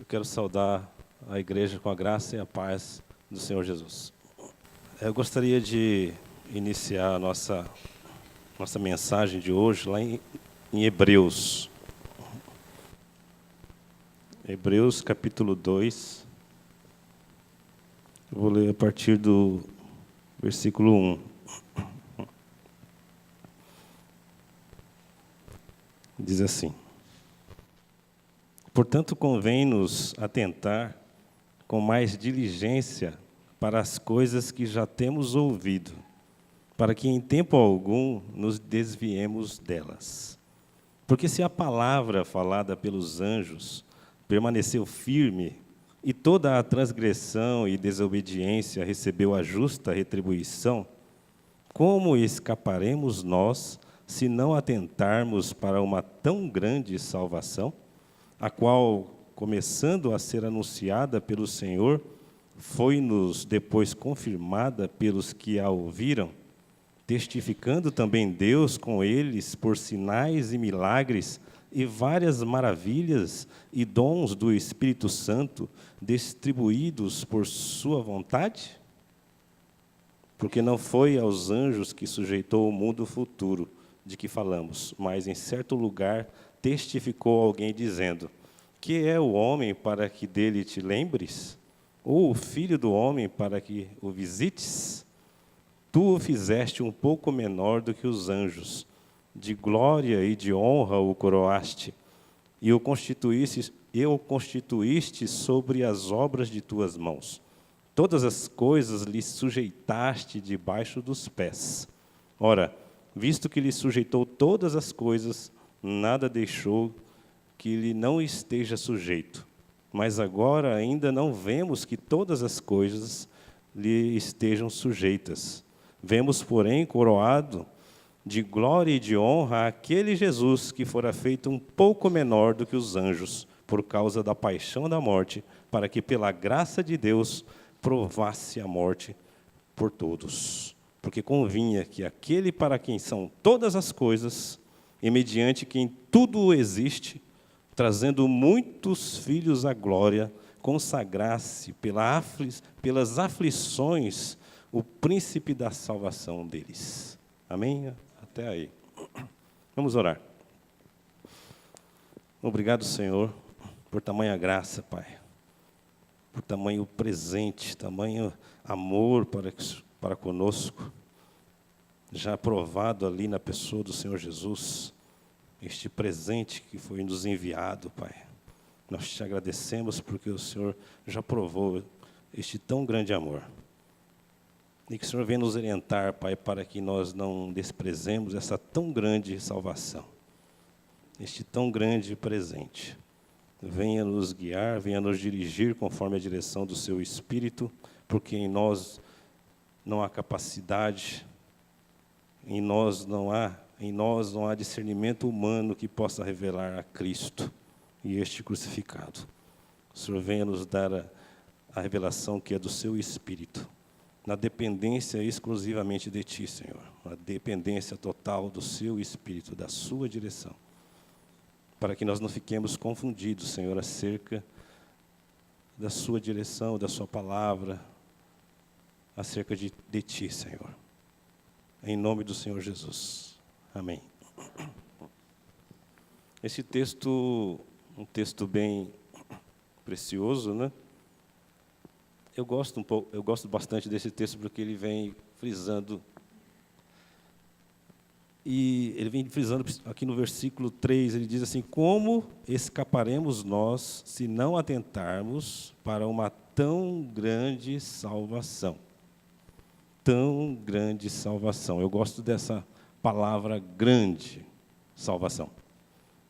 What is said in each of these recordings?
quero saudar a igreja com a graça e a paz do Senhor Jesus. Eu gostaria de iniciar a nossa mensagem de hoje lá em Hebreus. Hebreus capítulo 2. Eu vou ler a partir do versículo 1. Diz assim: Portanto, convém-nos atentar com mais diligência para as coisas que já temos ouvido, para que em tempo algum nos desviemos delas. Porque se a palavra falada pelos anjos permaneceu firme, e toda a transgressão e desobediência recebeu a justa retribuição, como escaparemos nós se não atentarmos para uma tão grande salvação, a qual, começando a ser anunciada pelo Senhor, foi-nos depois confirmada pelos que a ouviram, testificando também Deus com eles por sinais e milagres e várias maravilhas e dons do Espírito Santo distribuídos por sua vontade? Porque não foi aos anjos que sujeitou o mundo futuro de que falamos, mas em certo lugar testificou alguém dizendo: Que é o homem para que dele te lembres? Ou o filho do homem para que o visites? Tu o fizeste um pouco menor do que os anjos, de glória e de honra o coroaste, e o constituíste sobre as obras de tuas mãos. Todas as coisas lhe sujeitaste debaixo dos pés. Ora, visto que lhe sujeitou todas as coisas, nada deixou que lhe não esteja sujeito. Mas agora ainda não vemos que todas as coisas lhe estejam sujeitas. Vemos, porém, coroado de glória e de honra aquele Jesus que fora feito um pouco menor do que os anjos, por causa da paixão da morte, para que, pela graça de Deus, provasse a morte por todos. Porque convinha que aquele para quem são todas as coisas, e mediante quem tudo existe, trazendo muitos filhos à glória, consagrasse pelas aflições o príncipe da salvação deles. Amém? Até aí. Vamos orar. Obrigado, Senhor, por tamanha graça, Pai, por tamanho presente, tamanho amor para conosco, já aprovado ali na pessoa do Senhor Jesus, este presente que foi nos enviado, Pai. Nós te agradecemos porque o Senhor já provou este tão grande amor. E que o Senhor venha nos orientar, Pai, para que nós não desprezemos essa tão grande salvação, este tão grande presente. Venha nos guiar, venha nos dirigir conforme a direção do Seu Espírito, porque em nós não há capacidade, em nós não há discernimento humano que possa revelar a Cristo e este crucificado. O Senhor venha nos dar a revelação que é do Seu Espírito, na dependência exclusivamente de Ti, Senhor, a dependência total do Seu Espírito, da Sua direção, para que nós não fiquemos confundidos, Senhor, acerca da Sua direção, da Sua palavra, acerca de Ti, Senhor. Em nome do Senhor Jesus. Amém. Esse texto, um texto bem precioso, né? Eu gosto bastante desse texto porque ele vem frisando. E ele vem frisando aqui no versículo 3, ele diz assim: Como escaparemos nós se não atentarmos para uma tão grande salvação? Tão grande salvação. Eu gosto dessa palavra grande, salvação.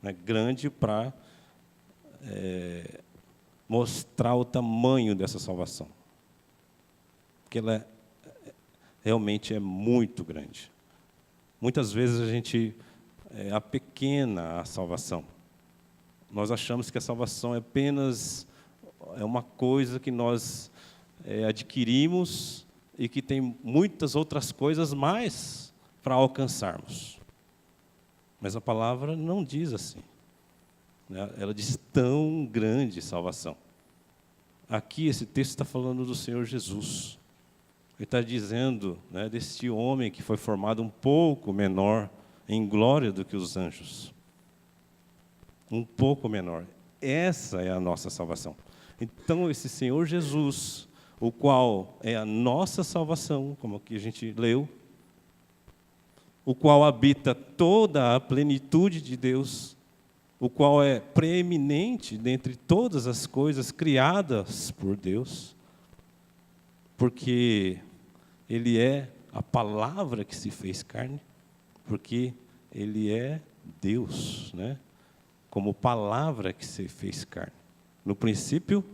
É grande para mostrar o tamanho dessa salvação. Porque ela realmente é muito grande. Muitas vezes a gente apequena a salvação. Nós achamos que a salvação é apenas uma coisa que nós adquirimos e que tem muitas outras coisas mais para alcançarmos. Mas a palavra não diz assim. Ela diz tão grande salvação. Aqui esse texto está falando do Senhor Jesus. Ele está dizendo, né, deste homem que foi formado um pouco menor em glória do que os anjos. Um pouco menor. Essa é a nossa salvação. Então, esse Senhor Jesus, o qual é a nossa salvação, como aqui a gente leu, o qual habita toda a plenitude de Deus, o qual é preeminente dentre todas as coisas criadas por Deus, porque Ele é a palavra que se fez carne, porque Ele é Deus, né? Como palavra que se fez carne. No princípio,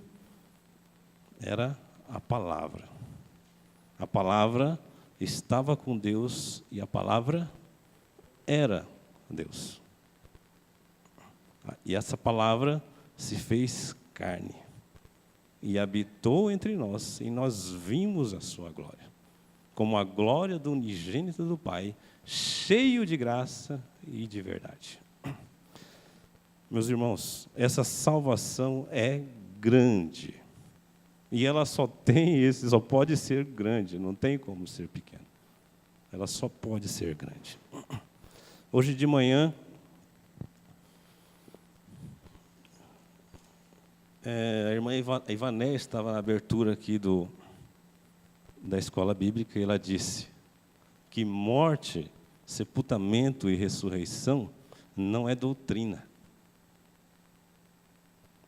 era a palavra. A palavra estava com Deus e a palavra era Deus. E essa palavra se fez carne e habitou entre nós, e nós vimos a sua glória, como a glória do unigênito do Pai, cheio de graça e de verdade. Meus irmãos, essa salvação é grande. E ela só pode ser grande, não tem como ser pequena. Ela só pode ser grande. Hoje de manhã, a irmã Ivané estava na abertura aqui da escola bíblica, e ela disse que morte, sepultamento e ressurreição não é doutrina.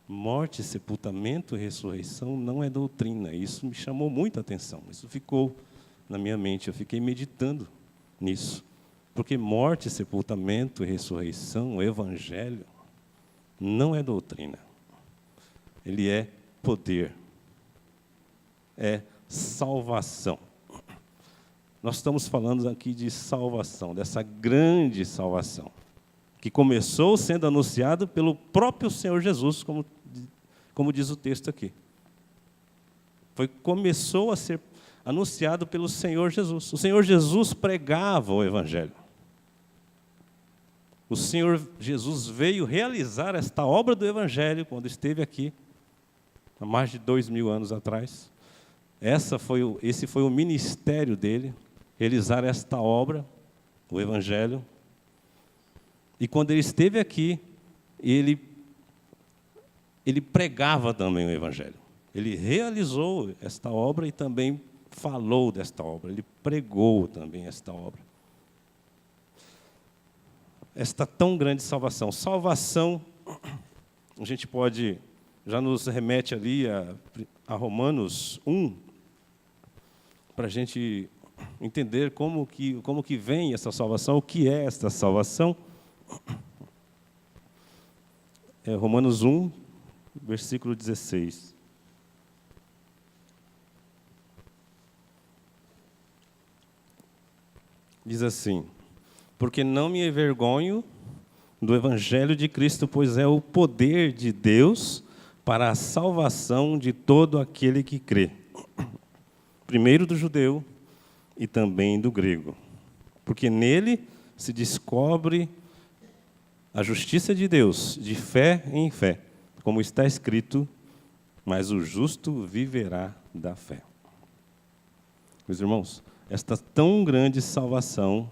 Morte, sepultamento e ressurreição não é doutrina. Isso me chamou muita atenção. Isso ficou na minha mente. Eu fiquei meditando nisso. Porque morte, sepultamento e ressurreição, o Evangelho, não é doutrina. Ele é poder. É salvação. Nós estamos falando aqui de salvação, dessa grande salvação, que começou sendo anunciado pelo próprio Senhor Jesus, como diz o texto aqui. Começou a ser anunciado pelo Senhor Jesus. O Senhor Jesus pregava o Evangelho. O Senhor Jesus veio realizar esta obra do Evangelho quando esteve aqui, há mais de 2000 anos atrás. Esse foi o ministério dele, realizar esta obra, o Evangelho. E quando ele esteve aqui, ele pregava também o Evangelho. Ele realizou esta obra e também falou desta obra. Ele pregou também esta obra. Esta tão grande salvação. Salvação, a gente pode, já nos remete ali a Romanos 1, para a gente entender como que vem essa salvação, o que é esta salvação. Romanos 1, versículo 16. Diz assim: porque não me envergonho do Evangelho de Cristo, pois é o poder de Deus para a salvação de todo aquele que crê. Primeiro do judeu e também do grego. Porque nele se descobre a justiça de Deus, de fé em fé, como está escrito, mas o justo viverá da fé. Meus irmãos, esta tão grande salvação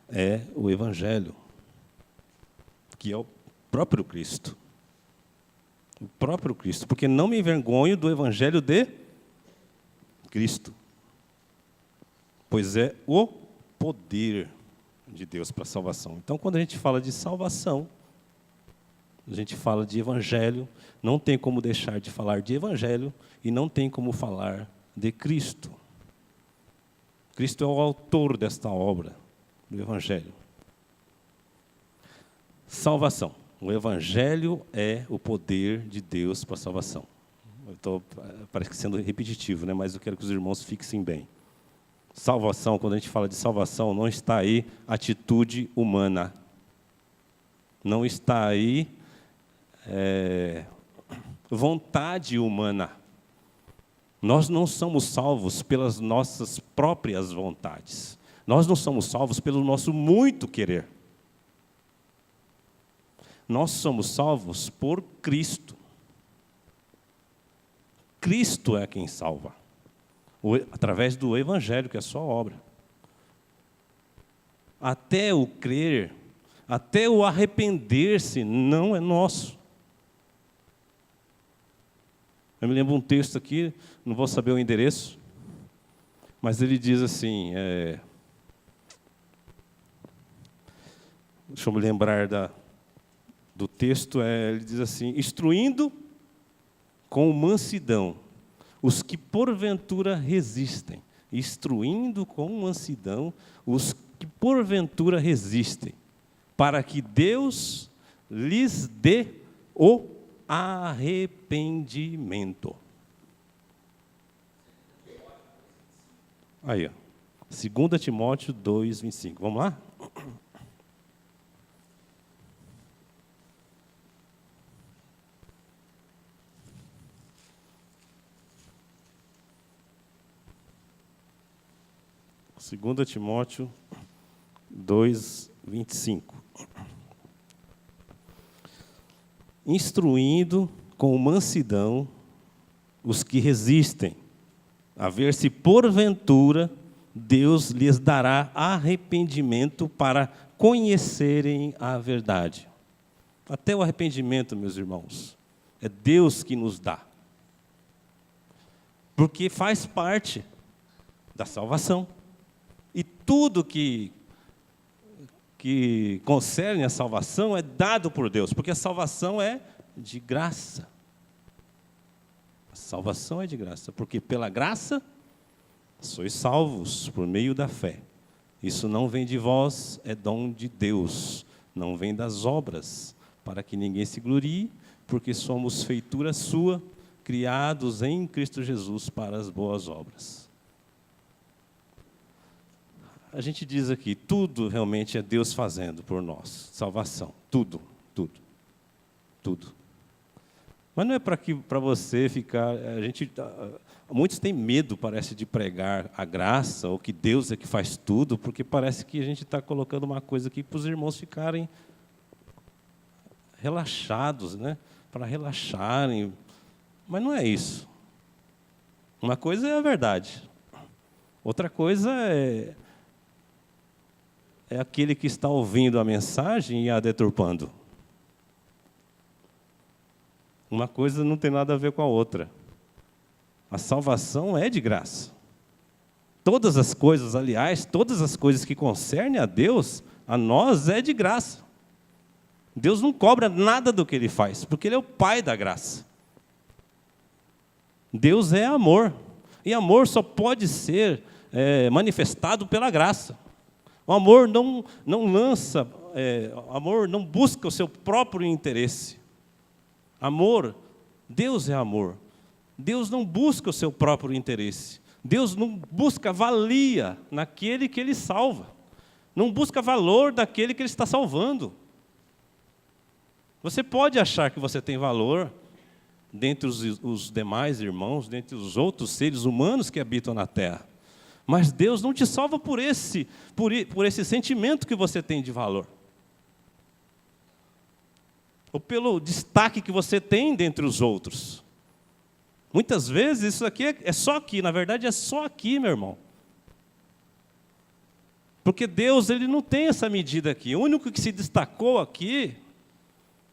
é o Evangelho, que é o próprio Cristo. O próprio Cristo, porque não me envergonho do Evangelho de Cristo, pois é o poder de Deus para a salvação. Então, quando a gente fala de salvação, a gente fala de Evangelho, não tem como deixar de falar de Evangelho e não tem como falar de Cristo. Cristo é o autor desta obra, do Evangelho. Salvação. O Evangelho é o poder de Deus para a salvação. Parece que sendo repetitivo, né? Mas eu quero que os irmãos fixem bem. Salvação, quando a gente fala de salvação, não está aí atitude humana. Não está aí vontade humana. Nós não somos salvos pelas nossas próprias vontades. Nós não somos salvos pelo nosso muito querer. Nós somos salvos por Cristo. Cristo é quem salva, através do Evangelho, que é a sua obra. Até o crer, até o arrepender-se, não é nosso. Eu me lembro um texto aqui, não vou saber o endereço, mas ele diz assim, deixa eu me lembrar do texto, ele diz assim, instruindo com mansidão os que porventura resistem, instruindo com mansidão os que porventura resistem, para que Deus lhes dê o arrependimento. Aí, ó. 2 Timóteo 2, 25. Vamos lá? Segunda Timóteo 2, 25. Instruindo com mansidão os que resistem, a ver se porventura Deus lhes dará arrependimento para conhecerem a verdade. Até o arrependimento, meus irmãos, é Deus que nos dá. Porque faz parte da salvação. E tudo que concerne a salvação é dado por Deus, porque a salvação é de graça. A salvação é de graça, porque pela graça sois salvos por meio da fé. Isso não vem de vós, é dom de Deus, não vem das obras, para que ninguém se glorie, porque somos feitura sua, criados em Cristo Jesus para as boas obras. A gente diz aqui, tudo realmente é Deus fazendo por nós, salvação, tudo. Mas não é para você ficar, muitos têm medo, parece, de pregar a graça, ou que Deus é que faz tudo, porque parece que a gente está colocando uma coisa aqui para os irmãos ficarem relaxados, né? Para relaxarem, mas não é isso. Uma coisa é a verdade, outra coisa é aquele que está ouvindo a mensagem e a deturpando. Uma coisa não tem nada a ver com a outra. A salvação é de graça. Todas as coisas, aliás, todas as coisas que concernem a Deus, a nós é de graça. Deus não cobra nada do que Ele faz, porque Ele é o Pai da graça. Deus é amor. E amor só pode ser manifestado pela graça. O amor não lança, amor não busca o seu próprio interesse. Amor, Deus é amor. Deus não busca o seu próprio interesse. Deus não busca valia naquele que Ele salva. Não busca valor daquele que Ele está salvando. Você pode achar que você tem valor dentre os demais irmãos, dentre os outros seres humanos que habitam na terra. Mas Deus não te salva por esse sentimento que você tem de valor. Ou pelo destaque que você tem dentre os outros. Muitas vezes isso aqui é só aqui, na verdade é só aqui, meu irmão. Porque Deus, Ele não tem essa medida aqui. O único que se destacou aqui,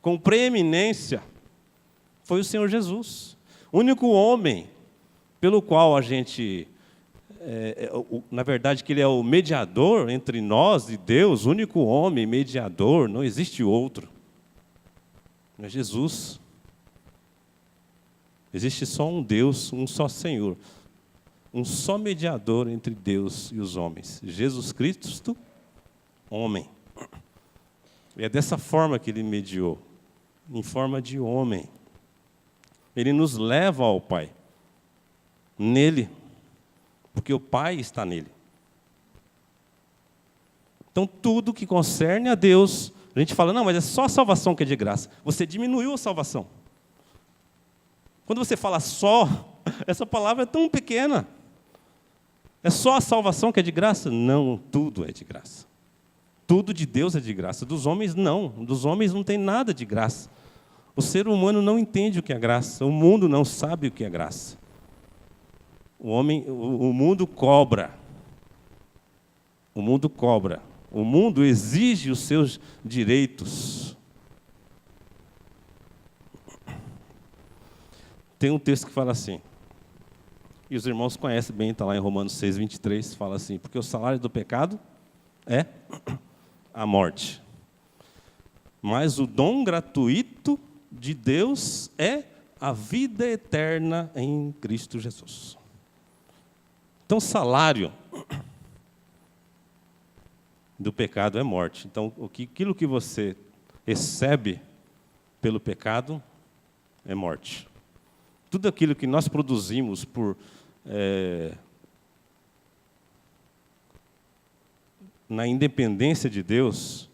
com preeminência, foi o Senhor Jesus. O único homem pelo qual a gente... na verdade, que Ele é o mediador entre nós e Deus, o único homem mediador, não existe outro. É Jesus. Existe só um Deus, um só Senhor, um só mediador entre Deus e os homens. Jesus Cristo, homem. E é dessa forma que Ele mediou, em forma de homem. Ele nos leva ao Pai, nele, porque o Pai está nele. Então, tudo que concerne a Deus, a gente fala, não, mas é só a salvação que é de graça. Você diminuiu a salvação. Quando você fala só, essa palavra é tão pequena. É só a salvação que é de graça? Não, tudo é de graça. Tudo de Deus é de graça. Dos homens, não. Dos homens não tem nada de graça. O ser humano não entende o que é graça, o mundo não sabe o que é graça. O mundo cobra. O mundo cobra. O mundo exige os seus direitos. Tem um texto que fala assim, e os irmãos conhecem bem, está lá em Romanos 6, 23, fala assim, porque o salário do pecado é a morte. Mas o dom gratuito de Deus é a vida eterna em Cristo Jesus. Então, salário do pecado é morte. Então, aquilo que você recebe pelo pecado é morte. Tudo aquilo que nós produzimos na independência de Deus,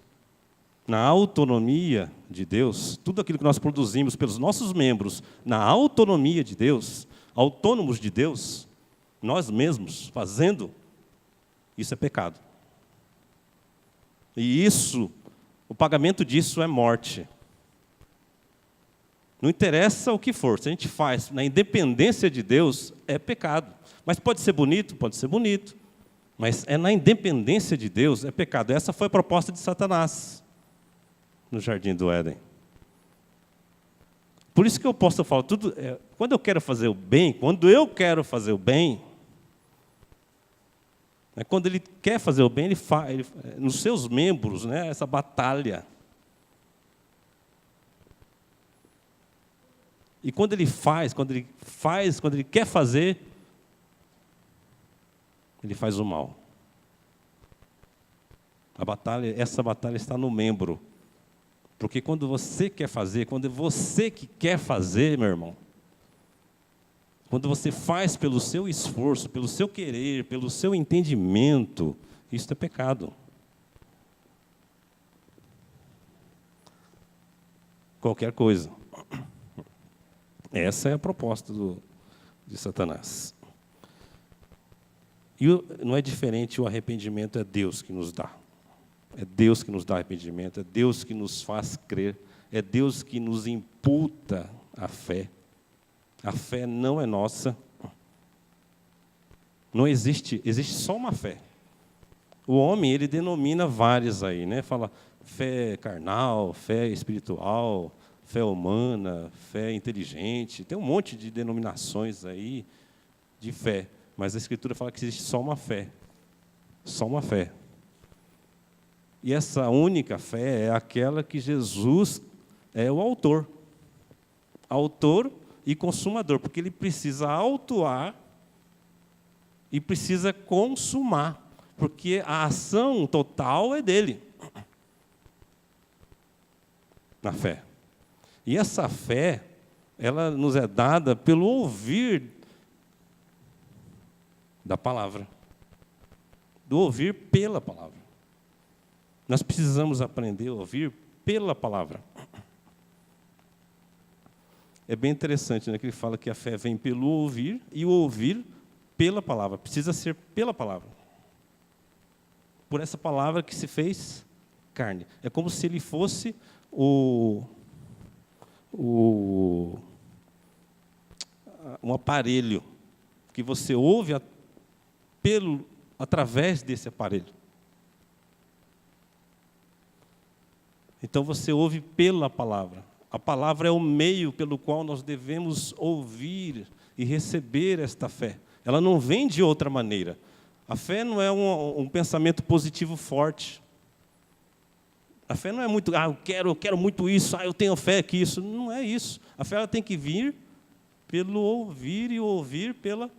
na autonomia de Deus, tudo aquilo que nós produzimos pelos nossos membros, na autonomia de Deus, autônomos de Deus, nós mesmos fazendo, isso é pecado. E o pagamento disso é morte. Não interessa o que for, se a gente faz na independência de Deus, é pecado. Mas pode ser bonito? Pode ser bonito. Mas na independência de Deus, é pecado. Essa foi a proposta de Satanás no Jardim do Éden. Por isso que o apóstolo fala, quando eu quero fazer o bem, quando ele quer fazer o bem, ele faz, nos seus membros, né, essa batalha. E quando ele quer fazer, ele faz o mal. Essa batalha está no membro. Porque quando você quer fazer, meu irmão, quando você faz pelo seu esforço, pelo seu querer, pelo seu entendimento, isso é pecado. Qualquer coisa. Essa é a proposta de Satanás. E não é diferente, o arrependimento é Deus que nos dá. É Deus que nos dá arrependimento, é Deus que nos faz crer, é Deus que nos imputa a fé. A fé não é nossa. Não existe só uma fé. O homem, ele denomina várias aí, né? Fala fé carnal, fé espiritual, fé humana, fé inteligente. Tem um monte de denominações aí de fé. Mas a Escritura fala que existe só uma fé. Só uma fé. E essa única fé é aquela que Jesus é o autor. Autor e consumador, porque ele precisa autuar e precisa consumar, porque a ação total é dele. Na fé. E essa fé, ela nos é dada pelo ouvir da palavra. Do ouvir pela palavra. Nós precisamos aprender a ouvir pela palavra. É bem interessante, né, que ele fala que a fé vem pelo ouvir e o ouvir pela palavra. Precisa ser pela palavra. Por essa palavra que se fez carne. É como se ele fosse um aparelho que você ouve através desse aparelho. Então você ouve pela palavra. A palavra é o meio pelo qual nós devemos ouvir e receber esta fé. Ela não vem de outra maneira. A fé não é um pensamento positivo forte. A fé não é muito, eu quero muito isso, eu tenho fé que isso. Não é isso. A fé ela tem que vir pelo ouvir e ouvir pela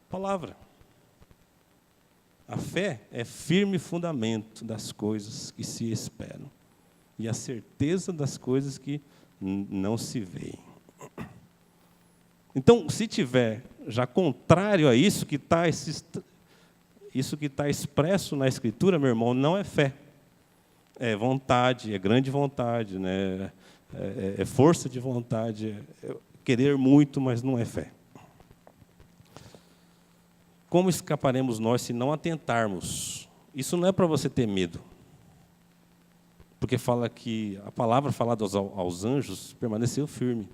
palavra. A fé é firme fundamento das coisas que se esperam e a certeza das coisas que não se veem. Então, se tiver já contrário a isso que está expresso na Escritura, meu irmão, não é fé. É vontade, é grande vontade, né? É força de vontade, é querer muito, mas não é fé. Como escaparemos nós se não atentarmos? Isso não é para você ter medo. Porque fala que a palavra falada aos anjos permaneceu firme.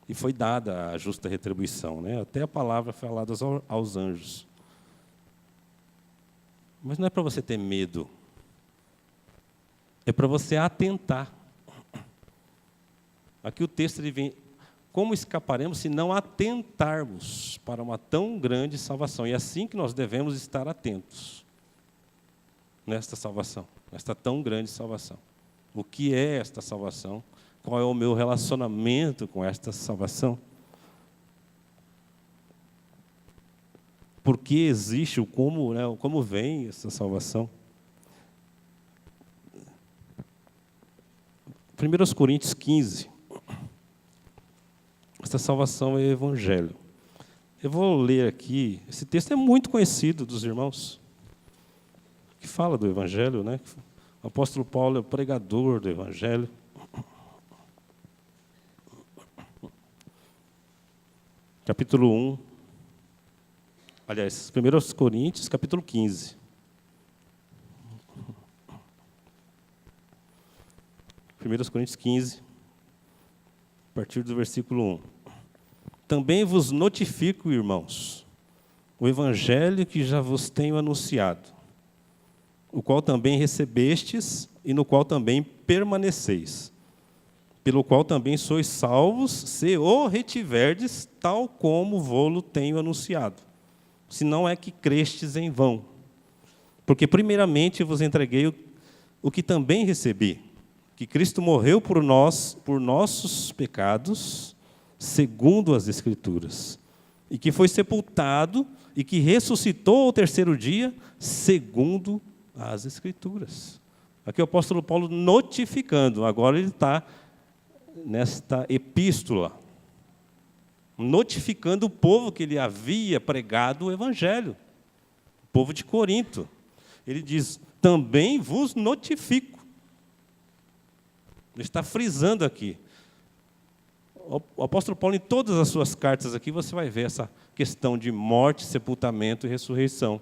E foi dada a justa retribuição, né? Até a palavra falada aos anjos. Mas não é para você ter medo. É para você atentar. Aqui o texto ele vem: como escaparemos se não atentarmos para uma tão grande salvação? E é assim que nós devemos estar atentos nesta salvação, nesta tão grande salvação. O que é esta salvação? Qual é o meu relacionamento com esta salvação? Por que existe, como vem essa salvação? 1 Coríntios 15. Esta salvação é o Evangelho. Eu vou ler aqui, esse texto é muito conhecido dos irmãos, que fala do Evangelho, né? O apóstolo Paulo é o pregador do Evangelho. Capítulo 1. Aliás, 1 Coríntios, capítulo 15. 1 Coríntios 15, a partir do versículo 1. Também vos notifico, irmãos, o evangelho que já vos tenho anunciado, o qual também recebestes e no qual também permaneceis, pelo qual também sois salvos, se o retiverdes, tal como vô-lo tenho anunciado. Se não é que crestes em vão. Porque primeiramente vos entreguei o que também recebi, que Cristo morreu por nós, por nossos pecados, segundo as Escrituras, e que foi sepultado e que ressuscitou ao terceiro dia, segundo as Escrituras. Aqui o apóstolo Paulo notificando, agora ele está nesta epístola, notificando o povo que ele havia pregado o Evangelho, o povo de Corinto. Ele diz: também vos notifico. Ele está frisando aqui. O apóstolo Paulo, em todas as suas cartas aqui, você vai ver essa questão de morte, sepultamento e ressurreição.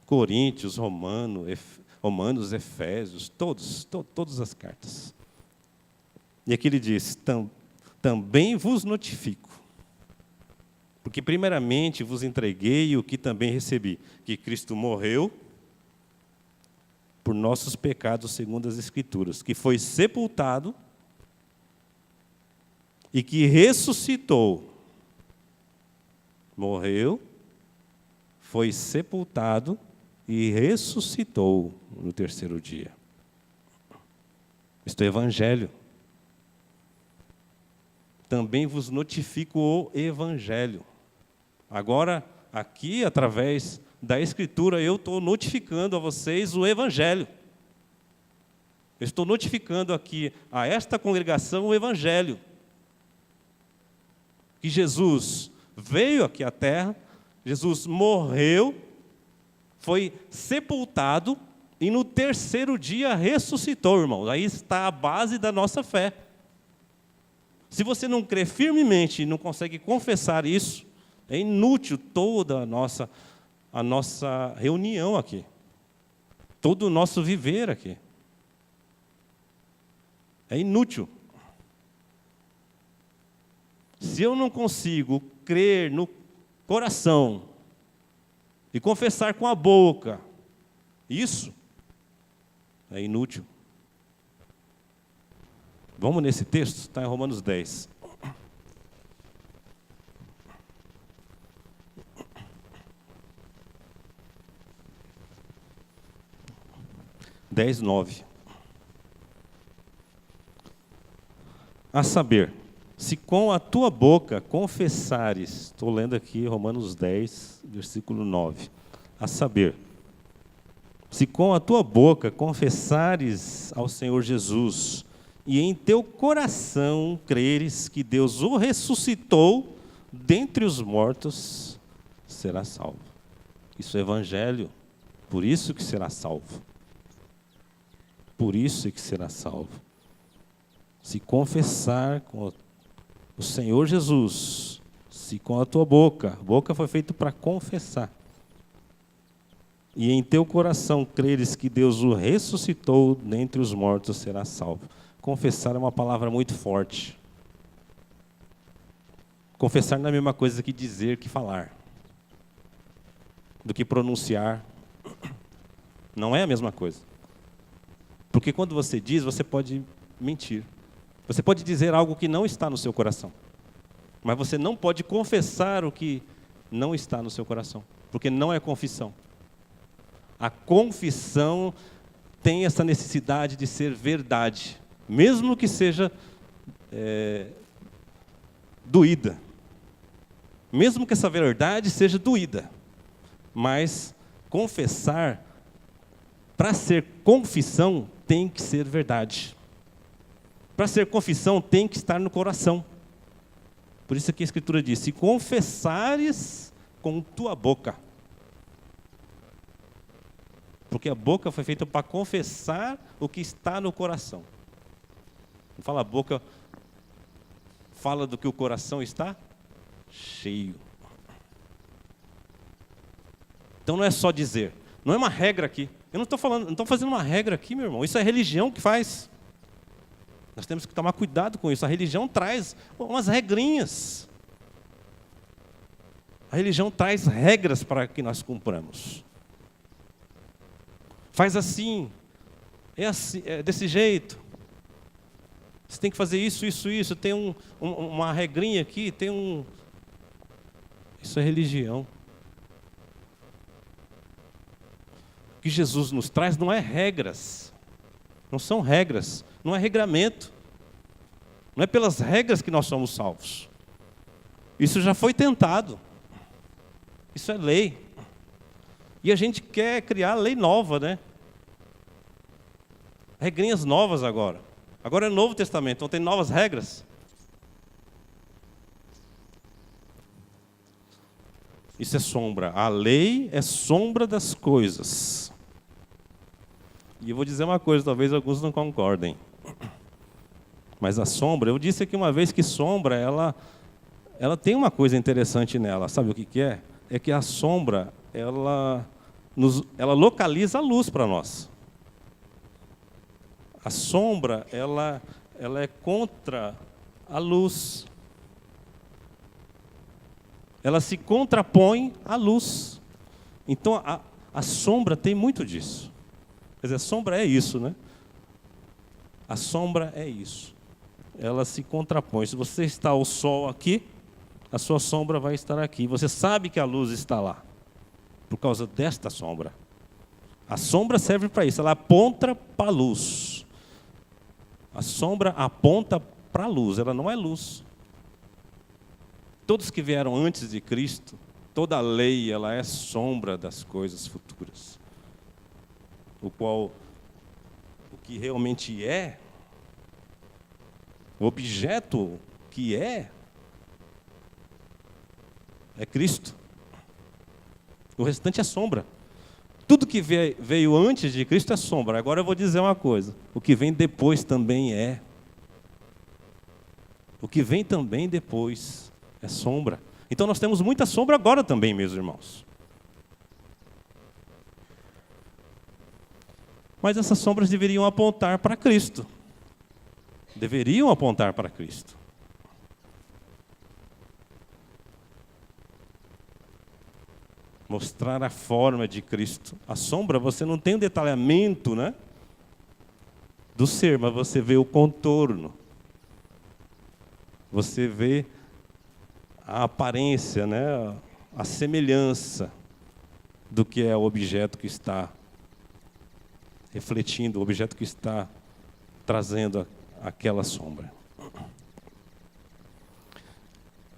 Coríntios, Romanos, Efésios, todas as cartas. E aqui ele diz: também vos notifico, porque primeiramente vos entreguei o que também recebi, que Cristo morreu por nossos pecados segundo as Escrituras, que foi sepultado e que ressuscitou. Morreu, foi sepultado e ressuscitou no terceiro dia. Isto é Evangelho. Também vos notifico o Evangelho. Agora, aqui, através da Escritura, eu estou notificando a vocês o Evangelho. Eu estou notificando aqui a esta congregação o Evangelho. Que Jesus veio aqui à terra, Jesus morreu, foi sepultado e no terceiro dia ressuscitou, irmãos. Aí está a base da nossa fé. Se você não crê firmemente e não consegue confessar isso, é inútil toda a nossa reunião aqui, todo o nosso viver aqui. É inútil. Se eu não consigo crer no coração e confessar com a boca, isso é inútil. Vamos nesse texto? Está em Romanos 10. Dez, 9. A saber, se com a tua boca confessares, estou lendo aqui Romanos 10, versículo 9. A saber, se com a tua boca confessares ao Senhor Jesus, e em teu coração creres que Deus o ressuscitou dentre os mortos, serás salvo. Isso é Evangelho, por isso que será salvo. Por isso é que será salvo. Se confessar com o Senhor Jesus, se com a tua boca foi feito para confessar, e em teu coração creres que Deus o ressuscitou dentre os mortos, será salvo. Confessar é uma palavra muito forte. Confessar não é a mesma coisa que dizer, que falar, do que pronunciar. Não é a mesma coisa. Porque quando você diz, você pode mentir. Você pode dizer algo que não está no seu coração. Mas você não pode confessar o que não está no seu coração. Porque não é confissão. A confissão tem essa necessidade de ser verdade. Mesmo que seja doída. Mesmo que essa verdade seja doída. Mas confessar, para ser confissão, tem que ser verdade. Para ser confissão, tem que estar no coração. Por isso que a Escritura diz, se confessares com tua boca. Porque a boca foi feita para confessar o que está no coração. Não fala a boca, fala do que o coração está cheio. Então não é só dizer, não é uma regra aqui. Eu não estou fazendo uma regra aqui, meu irmão. Isso é a religião que faz. Nós temos que tomar cuidado com isso. A religião traz umas regrinhas. A religião traz regras para que nós cumpramos. Faz assim, é desse jeito. Você tem que fazer isso, isso, isso. Tem uma regrinha aqui, Isso é religião. O que Jesus nos traz não é regras. Não são regras. Não é regramento. Não é pelas regras que nós somos salvos. Isso já foi tentado. Isso é lei. E a gente quer criar lei nova, né? Regrinhas novas agora. Agora é Novo Testamento, então tem novas regras. Isso é sombra. A lei é sombra das coisas. E eu vou dizer uma coisa, talvez alguns não concordem. Mas a sombra, eu disse aqui uma vez que sombra, ela tem uma coisa interessante nela. Sabe o que é? É que a sombra, ela localiza a luz para nós. A sombra, ela é contra a luz. Ela se contrapõe à luz. Então, a sombra tem muito disso. Quer dizer, a sombra é isso, né? A sombra é isso. Ela se contrapõe. Se você está ao sol aqui, a sua sombra vai estar aqui. Você sabe que a luz está lá, por causa desta sombra. A sombra serve para isso, ela aponta para a luz. A sombra aponta para a luz, ela não é luz. Todos que vieram antes de Cristo, toda a lei, ela é sombra das coisas futuras. O que realmente é, o objeto que é Cristo. O restante é sombra. Tudo que veio antes de Cristo é sombra. Agora eu vou dizer uma coisa. O que vem depois também é. O que vem também depois é sombra. Então nós temos muita sombra agora também, meus irmãos. Mas essas sombras deveriam apontar para Cristo. Deveriam apontar para Cristo. Mostrar a forma de Cristo. A sombra, você não tem o detalhamento, né, do ser, mas você vê o contorno. Você vê a aparência, né, a semelhança do que é o objeto que está refletindo, o objeto que está trazendo aquela sombra.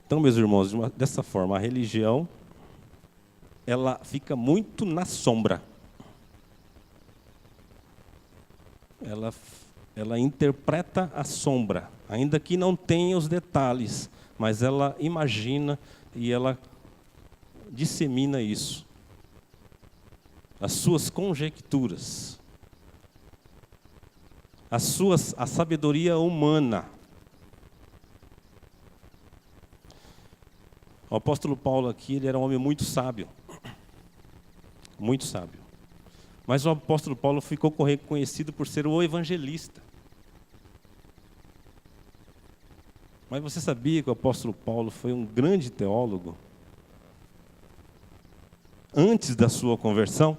Então, meus irmãos, dessa forma, a religião, ela fica muito na sombra. Ela interpreta a sombra, ainda que não tenha os detalhes, mas ela imagina e ela dissemina isso. As suas conjecturas, a sabedoria humana. O apóstolo Paulo aqui, ele era um homem muito sábio. Muito sábio. Mas o apóstolo Paulo ficou conhecido por ser o evangelista. Mas você sabia que o apóstolo Paulo foi um grande teólogo? Antes da sua conversão?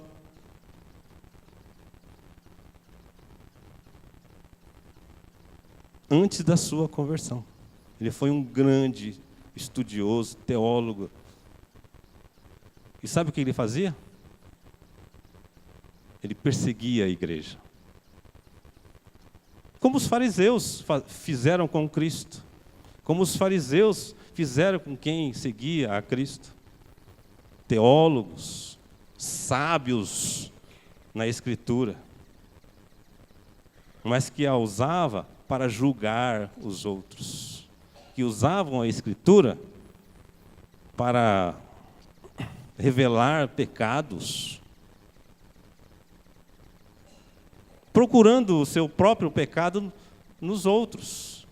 Antes da sua conversão. Ele foi um grande estudioso, teólogo. E sabe o que ele fazia? Ele perseguia a igreja. Como os fariseus fizeram com Cristo. Como os fariseus fizeram com quem seguia a Cristo. Teólogos, sábios na Escritura, mas que a usava para julgar os outros, que usavam a Escritura para revelar pecados, procurando o seu próprio pecado nos outros.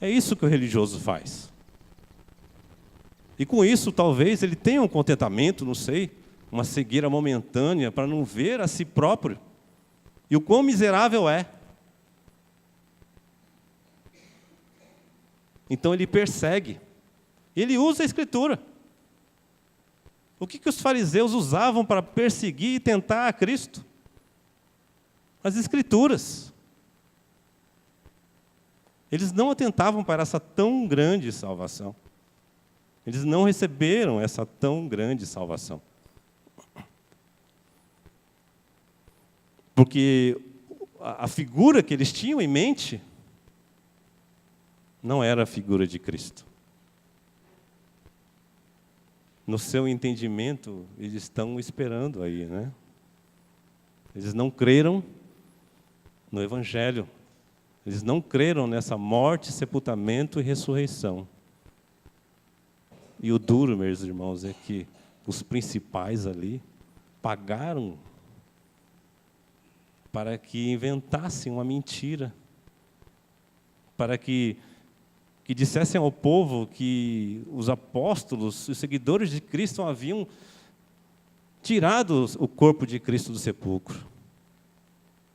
É isso que o religioso faz. E com isso, talvez, ele tenha um contentamento, não sei, uma cegueira momentânea, para não ver a si próprio e o quão miserável é. Então ele persegue. Ele usa a Escritura. O que os fariseus usavam para perseguir e tentar a Cristo? As Escrituras. Eles não atentavam para essa tão grande salvação. Eles não receberam essa tão grande salvação. Porque a figura que eles tinham em mente não era a figura de Cristo. No seu entendimento, eles estão esperando aí, né? Eles não creram no Evangelho. Eles não creram nessa morte, sepultamento e ressurreição. E o duro, meus irmãos, é que os principais ali pagaram para que inventassem uma mentira, para que dissessem ao povo que os apóstolos, os seguidores de Cristo, haviam tirado o corpo de Cristo do sepulcro,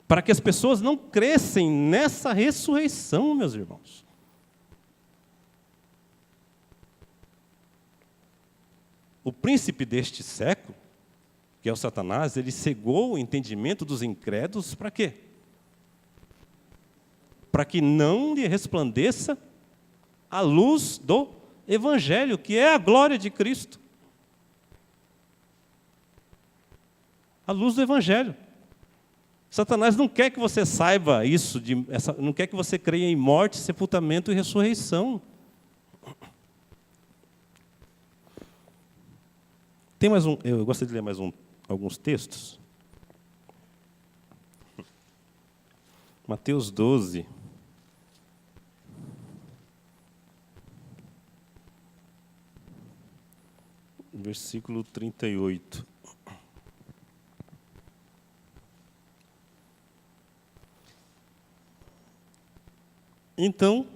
para que as pessoas não crescem nessa ressurreição, meus irmãos. O príncipe deste século, que é o Satanás, ele cegou o entendimento dos incrédulos para quê? Para que não lhe resplandeça a luz do Evangelho, que é a glória de Cristo. A luz do Evangelho. Satanás não quer que você saiba isso, não quer que você creia em morte, sepultamento e ressurreição. Eu gostaria de ler alguns textos. Mateus 12. Versículo 38. Então,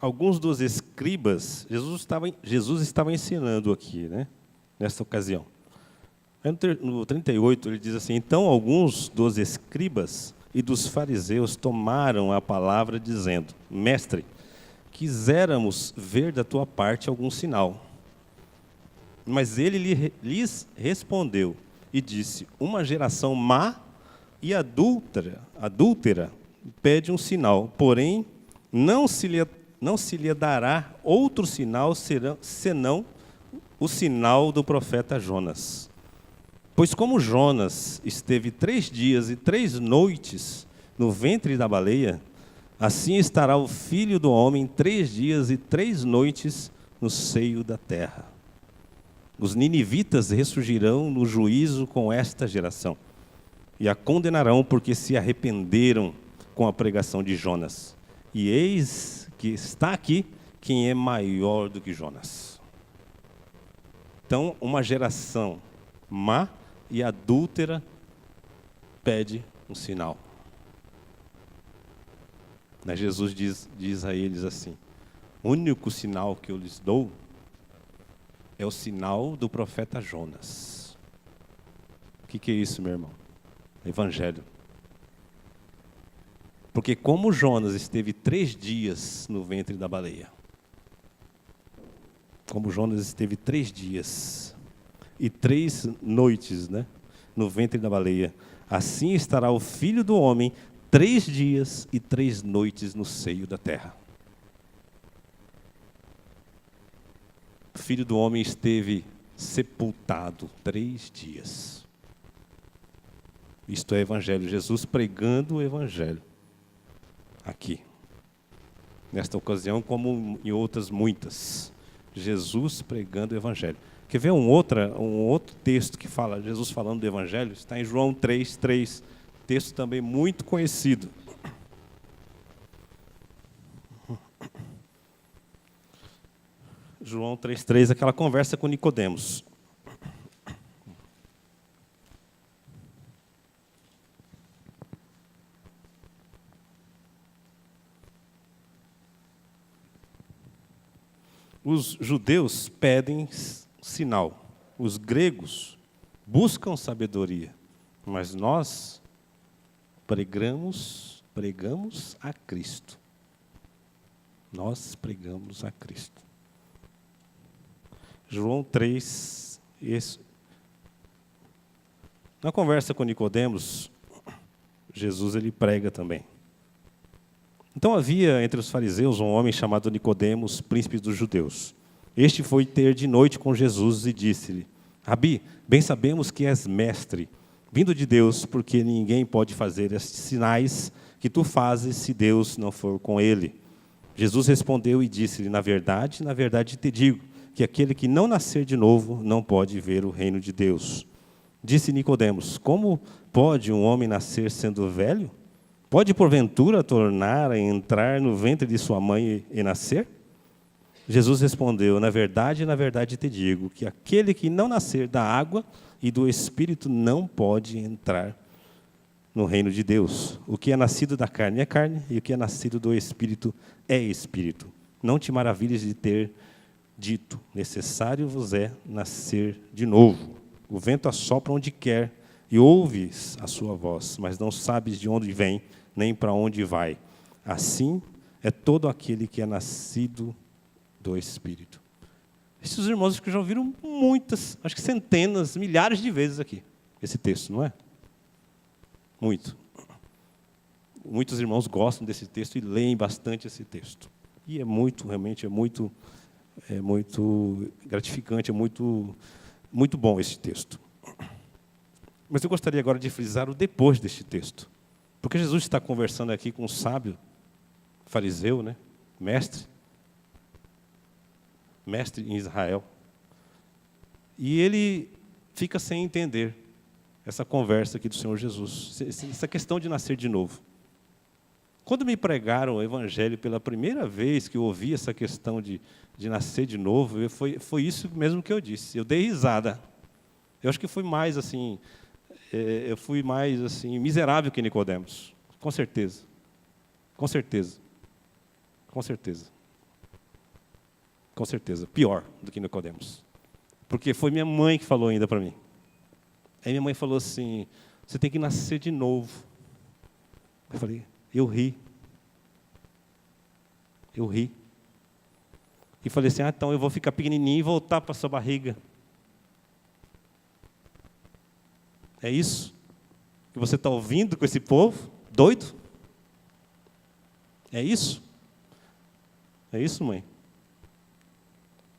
alguns dos escribas, Jesus estava ensinando aqui, né? Nesta ocasião. No 38, ele diz assim: então alguns dos escribas e dos fariseus tomaram a palavra, dizendo: Mestre, quiséramos ver da tua parte algum sinal. Mas ele lhes respondeu e disse: uma geração má e adúltera pede um sinal, porém não se lhe dará outro sinal senão o sinal do profeta Jonas. Pois como Jonas esteve 3 dias e 3 noites no ventre da baleia, assim estará o Filho do Homem 3 dias e 3 noites no seio da terra. Os ninivitas ressurgirão no juízo com esta geração, e a condenarão porque se arrependeram com a pregação de Jonas. E eis que está aqui quem é maior do que Jonas. Então, uma geração má e adúltera pede um sinal. Mas Jesus diz a eles assim: o único sinal que eu lhes dou é o sinal do profeta Jonas. O que é isso, meu irmão? Evangelho. Porque como Jonas esteve 3 dias no ventre da baleia, como Jonas esteve 3 dias e 3 noites, né, no ventre da baleia, assim estará o Filho do Homem 3 dias e 3 noites no seio da terra. O Filho do Homem esteve sepultado 3 dias. Isto é Evangelho, Jesus pregando o Evangelho. Aqui. Nesta ocasião, como em outras muitas. Jesus pregando o Evangelho. Quer ver um outro texto que fala, Jesus falando do Evangelho? Está em João 3:3. Texto também muito conhecido. João 3:3, aquela conversa com Nicodemos. Os judeus pedem sinal, os gregos buscam sabedoria, mas nós pregamos a Cristo. Nós pregamos a Cristo. João 3, na conversa com Nicodemos, Jesus ele prega também. Então havia entre os fariseus um homem chamado Nicodemos, príncipe dos judeus. Este foi ter de noite com Jesus e disse-lhe: Rabi, bem sabemos que és mestre, vindo de Deus, porque ninguém pode fazer estes sinais que tu fazes se Deus não for com ele. Jesus respondeu e disse-lhe: na verdade te digo, que aquele que não nascer de novo não pode ver o reino de Deus. Disse Nicodemos: como pode um homem nascer sendo velho? Pode, porventura, tornar a entrar no ventre de sua mãe e nascer? Jesus respondeu: na verdade te digo, que aquele que não nascer da água e do Espírito não pode entrar no reino de Deus. O que é nascido da carne é carne, e o que é nascido do Espírito é Espírito. Não te maravilhes de ter dito: necessário vos é nascer de novo. O vento assopra onde quer, e ouves a sua voz, mas não sabes de onde vem, nem para onde vai. Assim é todo aquele que é nascido do Espírito. Esses irmãos que já ouviram muitas, acho que centenas, milhares de vezes aqui, esse texto, não é? Muito. Muitos irmãos gostam desse texto e leem bastante esse texto. E realmente é muito gratificante, é muito bom esse texto. Mas eu gostaria agora de frisar o depois deste texto. Porque Jesus está conversando aqui com um sábio, fariseu, né? Mestre em Israel. E ele fica sem entender essa conversa aqui do Senhor Jesus, essa questão de nascer de novo. Quando me pregaram o Evangelho pela primeira vez que eu ouvi essa questão de nascer de novo, foi isso mesmo que eu disse. Eu dei risada. Eu acho que fui mais assim miserável que Nicodemos, com certeza, pior do que Nicodemos, porque foi minha mãe que falou ainda para mim. Aí minha mãe falou assim: você tem que nascer de novo. Eu falei, eu ri, e falei assim: então eu vou ficar pequenininho e voltar para sua barriga. É isso que você está ouvindo com esse povo doido? É isso? É isso, mãe?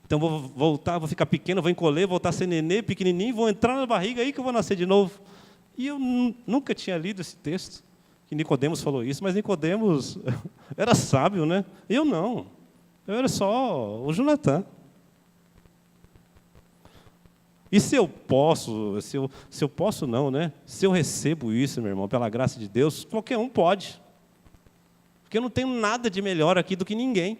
Então vou voltar, vou ficar pequeno, vou encolher, voltar a ser nenê, pequenininho, vou entrar na barriga aí que eu vou nascer de novo. E eu nunca tinha lido esse texto, que Nicodemos falou isso, mas Nicodemos era sábio, né? Eu não. Eu era só o Jonatã. E se eu posso não, né? Se eu recebo isso, meu irmão, pela graça de Deus, qualquer um pode. Porque eu não tenho nada de melhor aqui do que ninguém.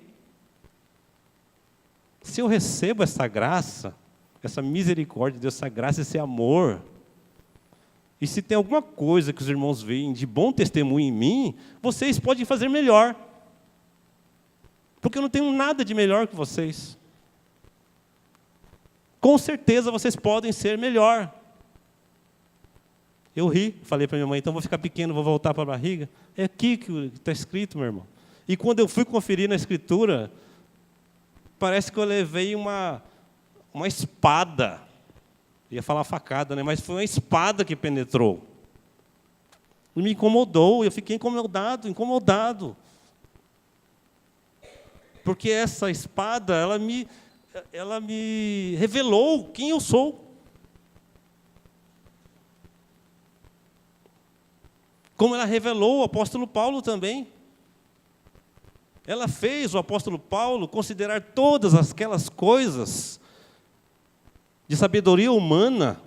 Se eu recebo essa graça, essa misericórdia de Deus, essa graça, esse amor, e se tem alguma coisa que os irmãos veem de bom testemunho em mim, vocês podem fazer melhor. Porque eu não tenho nada de melhor que vocês. Com certeza vocês podem ser melhor. Eu ri, falei para minha mãe, então vou ficar pequeno, vou voltar para a barriga. É aqui que está escrito, meu irmão. E quando eu fui conferir na Escritura, parece que eu levei uma espada. Ia falar facada, né? Mas foi uma espada que penetrou. E me incomodou, eu fiquei incomodado. Porque essa espada, ela me revelou quem eu sou. Como ela revelou o apóstolo Paulo também. Ela fez o apóstolo Paulo considerar todas aquelas coisas de sabedoria humana,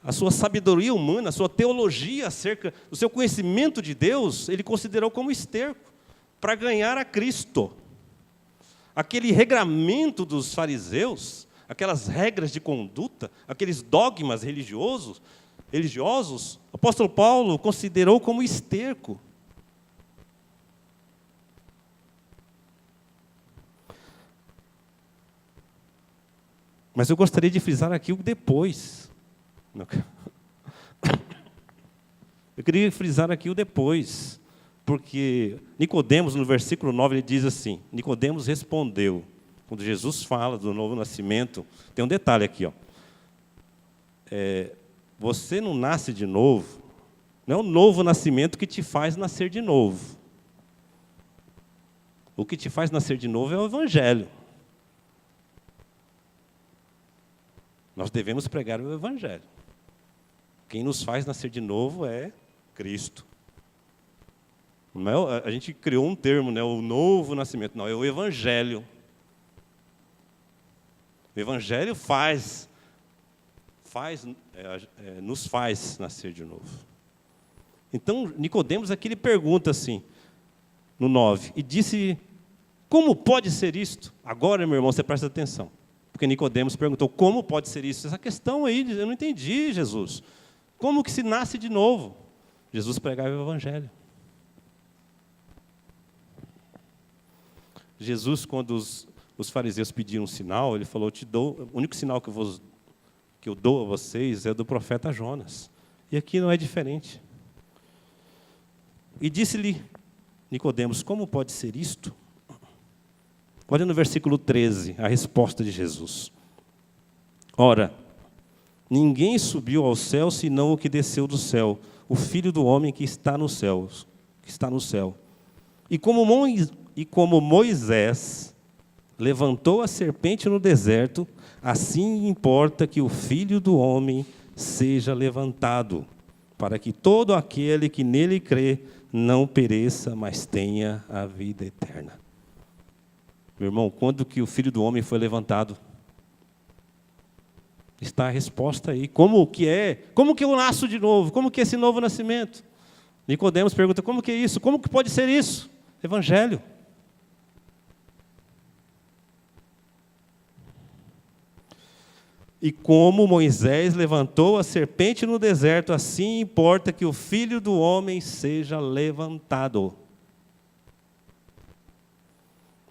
a sua sabedoria humana, a sua teologia acerca do seu conhecimento de Deus, ele considerou como esterco para ganhar a Cristo. Aquele regramento dos fariseus, aquelas regras de conduta, aqueles dogmas religiosos, o apóstolo Paulo considerou como esterco. Mas eu gostaria de frisar aqui o depois. Eu queria frisar aqui o depois, porque Nicodemos, no versículo 9, ele diz assim, Nicodemos respondeu, quando Jesus fala do novo nascimento, tem um detalhe aqui, ó. Você não nasce de novo, não é o novo nascimento que te faz nascer de novo. O que te faz nascer de novo é o Evangelho. Nós devemos pregar o Evangelho. Quem nos faz nascer de novo é Cristo. Não é, a gente criou um termo, né, o novo nascimento. Não, é o Evangelho. O Evangelho nos faz nascer de novo. Então, Nicodemos aqui ele pergunta assim, no 9, e disse, como pode ser isto? Agora, meu irmão, você presta atenção. Porque Nicodemos perguntou, como pode ser isso? Essa questão aí, eu não entendi, Jesus. Como que se nasce de novo? Jesus pregava o Evangelho. Jesus, quando os fariseus pediram um sinal, ele falou, o único sinal que eu dou a vocês é do profeta Jonas. E aqui não é diferente. E disse-lhe Nicodemos, como pode ser isto? Olha no versículo 13, a resposta de Jesus. Ora, ninguém subiu ao céu, senão o que desceu do céu, o Filho do homem que está no céu. E como Moisés levantou a serpente no deserto, assim importa que o Filho do homem seja levantado, para que todo aquele que nele crê não pereça, mas tenha a vida eterna. Meu irmão, quando que o Filho do homem foi levantado? Está a resposta aí. Como que eu nasço de novo? Como que é esse novo nascimento? Nicodemos pergunta, como que é isso? Como que pode ser isso? Evangelho. E como Moisés levantou a serpente no deserto, assim importa que o Filho do homem seja levantado,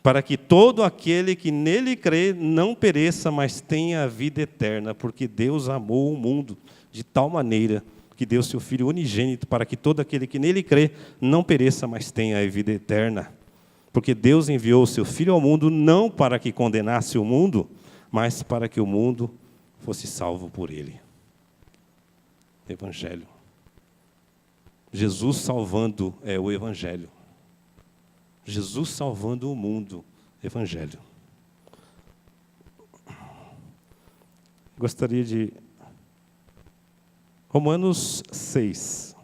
para que todo aquele que nele crê não pereça, mas tenha a vida eterna, porque Deus amou o mundo de tal maneira que deu seu Filho unigênito, para que todo aquele que nele crê não pereça, mas tenha a vida eterna. Porque Deus enviou o seu Filho ao mundo não para que condenasse o mundo, mas para que o mundo fosse salvo por ele. Evangelho. Jesus salvando é o Evangelho. Jesus salvando o mundo, Evangelho. Gostaria de... Romanos 6.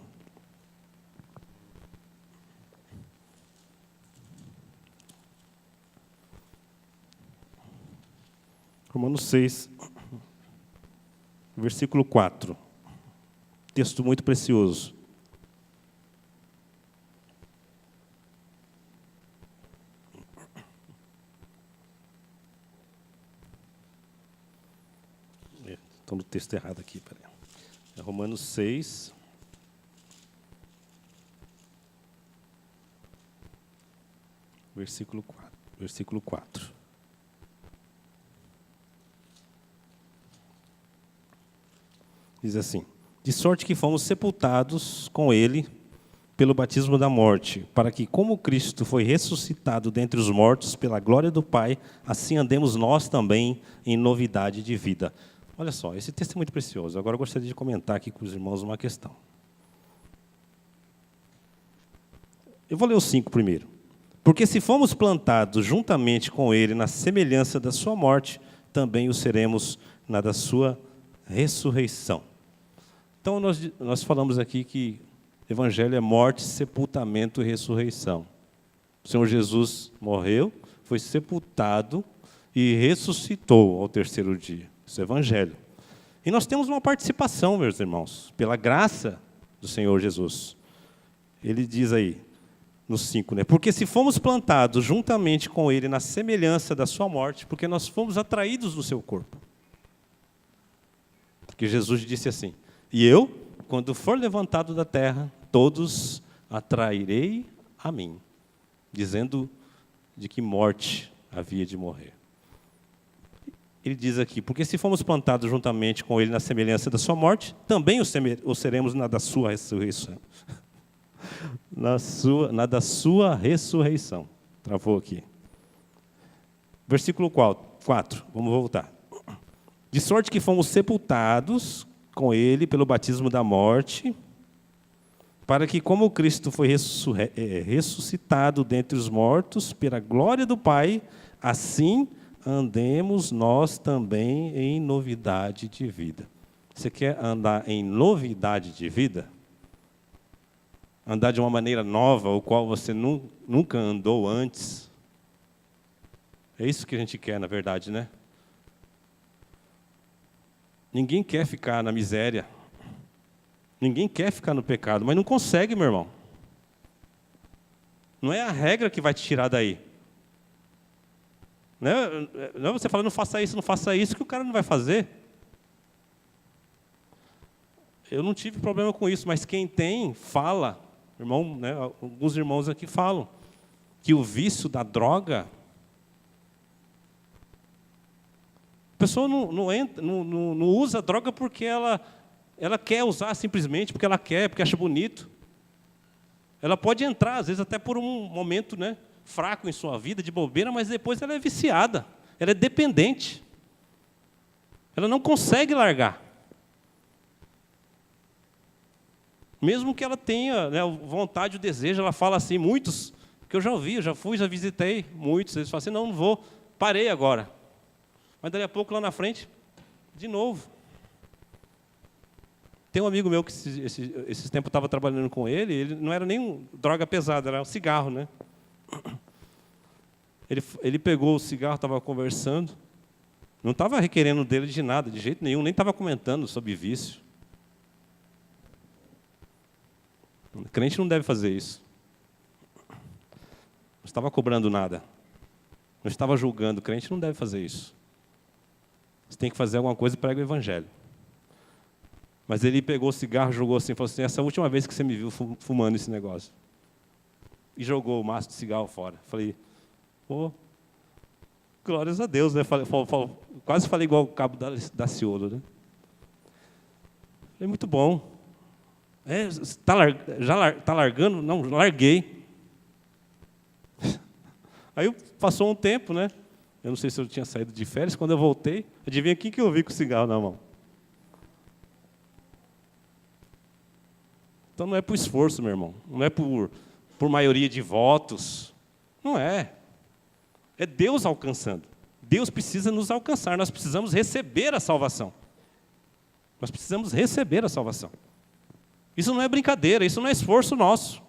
Romanos 6, versículo 4. Texto muito precioso. Estou no texto errado aqui, peraí. É Romanos 6. Versículo 4. Versículo 4. Diz assim, De sorte que fomos sepultados com ele pelo batismo da morte, para que, como Cristo foi ressuscitado dentre os mortos pela glória do Pai, assim andemos nós também em novidade de vida. Olha só, esse texto é muito precioso. Agora eu gostaria de comentar aqui com os irmãos uma questão. Eu vou ler o 5 primeiro. Porque se fomos plantados juntamente com ele na semelhança da sua morte, também o seremos na da sua ressurreição. Então, nós falamos aqui que Evangelho é morte, sepultamento e ressurreição. O Senhor Jesus morreu, foi sepultado e ressuscitou ao terceiro dia. Isso é Evangelho. E nós temos uma participação, meus irmãos, pela graça do Senhor Jesus. Ele diz aí, no 5, né? Porque se fomos plantados juntamente com ele na semelhança da sua morte, porque nós fomos atraídos no seu corpo. Porque Jesus disse assim, e eu, quando for levantado da terra, todos atrairei a mim, dizendo de que morte havia de morrer. Ele diz aqui, porque se fomos plantados juntamente com ele na semelhança da sua morte, também o seremos na da sua ressurreição. Na da sua ressurreição. Travou aqui. Versículo 4, vamos voltar. De sorte que fomos sepultados com ele pelo batismo da morte, para que, como Cristo foi ressuscitado dentre os mortos, pela glória do Pai, assim andemos nós também em novidade de vida. Você quer andar em novidade de vida? Andar de uma maneira nova, o qual você nunca andou antes? É isso que a gente quer, na verdade, né? Ninguém quer ficar na miséria. Ninguém quer ficar no pecado, mas não consegue, meu irmão. Não é a regra que vai te tirar daí. Não é você falar, não faça isso, que o cara não vai fazer. Eu não tive problema com isso, mas quem tem, fala. Irmão, né, alguns irmãos aqui falam que o vício da droga, a pessoa não usa droga porque ela quer usar simplesmente, porque ela quer, porque acha bonito. Ela pode entrar, às vezes até por um momento, né, fraco em sua vida, de bobeira, mas depois ela é viciada, ela é dependente. Ela não consegue largar. Mesmo que ela tenha, né, vontade, o desejo, ela fala assim, muitos, que eu já ouvi, eu já fui, já visitei, muitos, eles falam assim, não vou, parei agora. Mas dali a pouco, lá na frente, de novo. Tem um amigo meu que esses tempos eu estava trabalhando com ele não era nem droga pesada, era um cigarro, né? Ele pegou o cigarro, estava conversando, não estava requerendo dele de nada, de jeito nenhum, nem estava comentando sobre vício. O crente não deve fazer isso. Não estava cobrando nada. Não estava julgando. O crente não deve fazer isso. Você tem que fazer alguma coisa e prega o evangelho. Mas ele pegou o cigarro, jogou assim, falou assim, essa é a última vez que você me viu fumando esse negócio. E jogou o maço de cigarro fora. Falei, pô, glórias a Deus, né? Quase falei igual o cabo da Ciolo, né? Falei, muito bom. Tá largando? Não, larguei. Aí passou um tempo, né? Eu não sei se eu tinha saído de férias. Quando eu voltei, adivinha quem que eu vi com o cigarro na mão? Então não é por esforço, meu irmão. Não é por maioria de votos. Não é. É Deus alcançando. Deus precisa nos alcançar. Nós precisamos receber a salvação. Nós precisamos receber a salvação. Isso não é brincadeira, isso não é esforço nosso.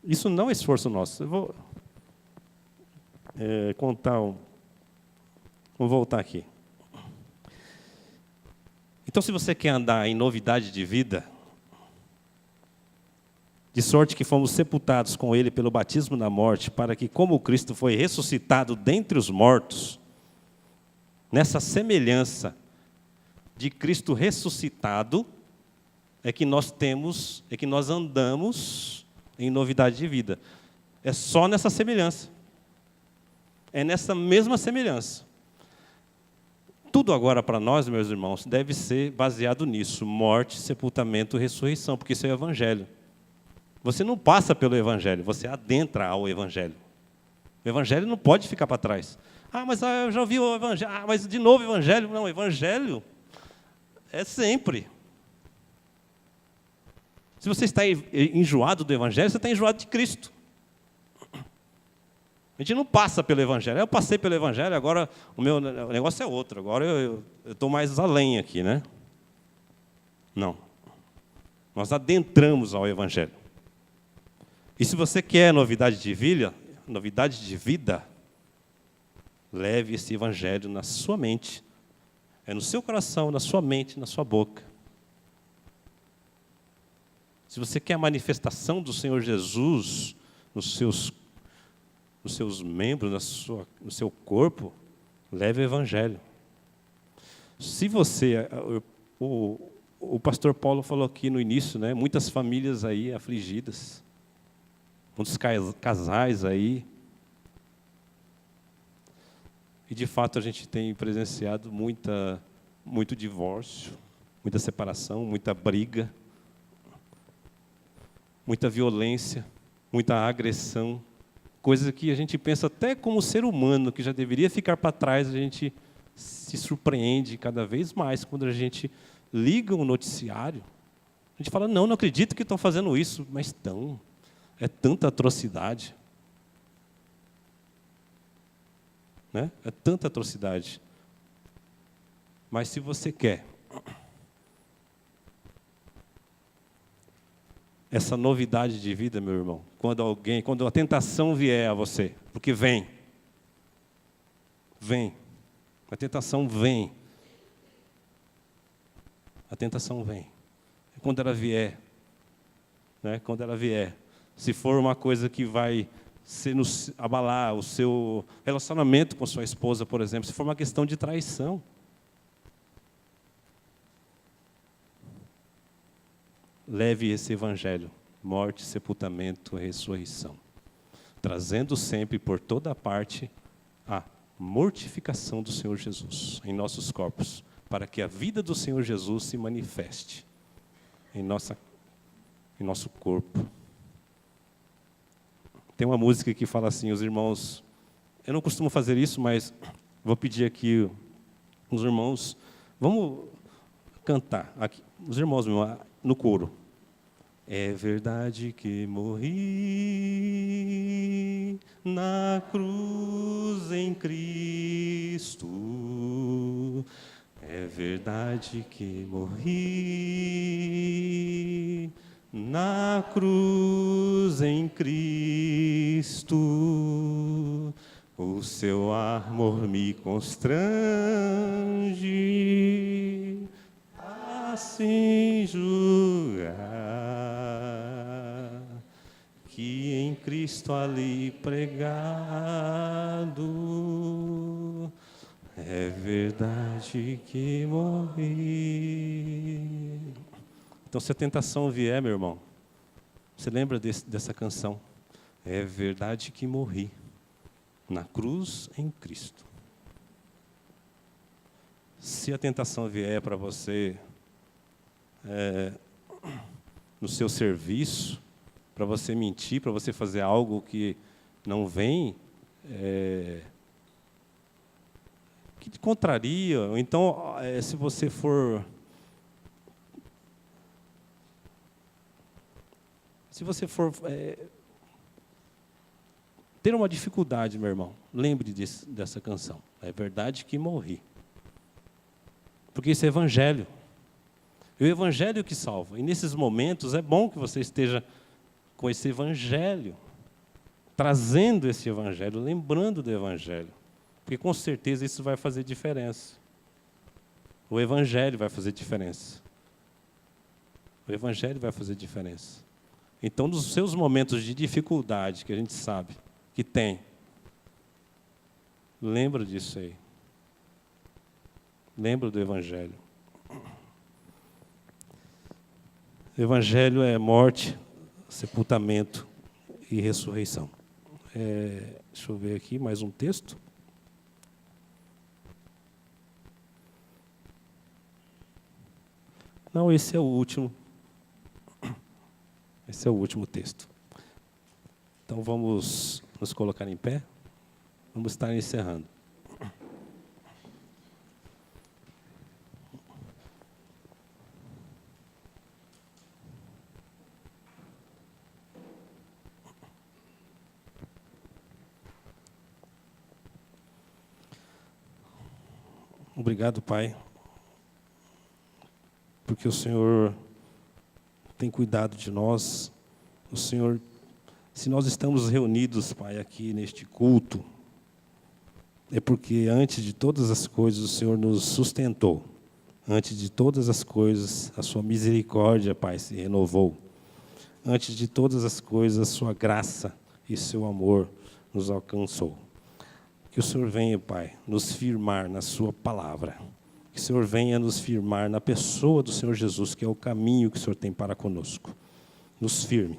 Isso não é esforço nosso. Eu vou contar Vou voltar aqui. Então, se você quer andar em novidade de vida, de sorte que fomos sepultados com ele pelo batismo na morte, para que, como Cristo foi ressuscitado dentre os mortos, nessa semelhança de Cristo ressuscitado, é que nós andamos em novidade de vida. É só nessa semelhança. É nessa mesma semelhança. Tudo agora para nós, meus irmãos, deve ser baseado nisso: morte, sepultamento, ressurreição, porque isso é o Evangelho. Você não passa pelo Evangelho, você adentra ao Evangelho. O Evangelho não pode ficar para trás. Mas eu já ouvi o Evangelho. Mas de novo o Evangelho? Não, o Evangelho é sempre. Se você está enjoado do Evangelho, você está enjoado de Cristo. A gente não passa pelo Evangelho. Eu passei pelo Evangelho, agora o negócio é outro. Agora eu estou mais além aqui, né? Não. Nós adentramos ao Evangelho. E se você quer novidade de vida, leve esse Evangelho na sua mente. É no seu coração, na sua mente, na sua boca. Se você quer a manifestação do Senhor Jesus nos seus membros, no seu corpo, leve o Evangelho. Se você... O pastor Paulo falou aqui no início, né, muitas famílias aí afligidas, muitos casais aí. E, de fato, a gente tem presenciado muito divórcio, muita separação, muita briga, muita violência, muita agressão. Coisa que a gente pensa até como ser humano, que já deveria ficar para trás, a gente se surpreende cada vez mais quando a gente liga um noticiário. A gente fala, não acredito que estão fazendo isso, mas estão. É tanta atrocidade. Né? É tanta atrocidade. Mas se você quer essa novidade de vida, meu irmão, quando a tentação vier a você, porque vem, a tentação vem, quando ela vier, né? Quando ela vier, se for uma coisa que vai abalar o seu relacionamento com sua esposa, por exemplo, se for uma questão de traição, leve esse Evangelho, morte, sepultamento, ressurreição, trazendo sempre por toda parte a mortificação do Senhor Jesus em nossos corpos, para que a vida do Senhor Jesus se manifeste em nosso corpo. Tem uma música que fala assim, os irmãos... Eu não costumo fazer isso, mas vou pedir aqui os irmãos... Vamos cantar aqui, os irmãos no coro. É verdade que morri na cruz em Cristo. É verdade que morri na cruz em Cristo. O seu amor me constrange a se julgar que em Cristo ali pregado é verdade que morri. Então, se a tentação vier, meu irmão, você lembra dessa canção? É verdade que morri na cruz em Cristo. Se a tentação vier para você no seu serviço, para você mentir, para você fazer algo que não vem, que te contraria, ou então, se você for ter uma dificuldade, meu irmão, lembre dessa canção. É verdade que morri. Porque isso é Evangelho. É o Evangelho que salva. E nesses momentos é bom que você esteja com esse Evangelho, trazendo esse Evangelho, lembrando do Evangelho. Porque com certeza isso vai fazer diferença. O Evangelho vai fazer diferença. O Evangelho vai fazer diferença. Então, nos seus momentos de dificuldade, que a gente sabe que tem, lembra disso aí. Lembra do Evangelho. O Evangelho é morte, sepultamento e ressurreição. Deixa eu ver aqui mais um texto. Não, esse é o último. Esse é o último texto. Então vamos nos colocar em pé. Vamos estar encerrando. Obrigado, Pai, porque o Senhor tem cuidado de nós. O Senhor, se nós estamos reunidos, Pai, aqui neste culto, é porque antes de todas as coisas o Senhor nos sustentou. Antes de todas as coisas, a sua misericórdia, Pai, se renovou. Antes de todas as coisas, a sua graça e seu amor nos alcançou. Que o Senhor venha, Pai, nos firmar na sua palavra. Que o Senhor venha nos firmar na pessoa do Senhor Jesus, que é o caminho que o Senhor tem para conosco. Nos firme.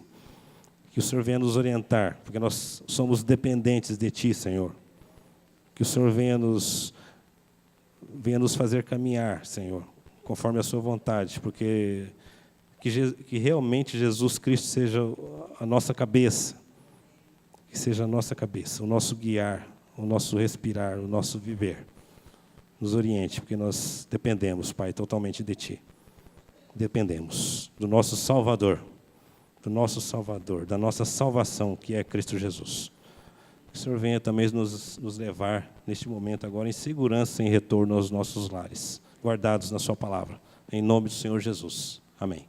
Que o Senhor venha nos orientar, porque nós somos dependentes de Ti, Senhor. Que o Senhor venha nos fazer caminhar, Senhor, conforme a sua vontade, porque que realmente Jesus Cristo seja a nossa cabeça, que seja a nossa cabeça, o nosso guiar, o nosso respirar, o nosso viver. Nos oriente, porque nós dependemos, Pai, totalmente de Ti. Dependemos do nosso Salvador, da nossa salvação, que é Cristo Jesus. Que o Senhor venha também nos levar, neste momento agora, em segurança, em retorno aos nossos lares, guardados na sua palavra. Em nome do Senhor Jesus. Amém.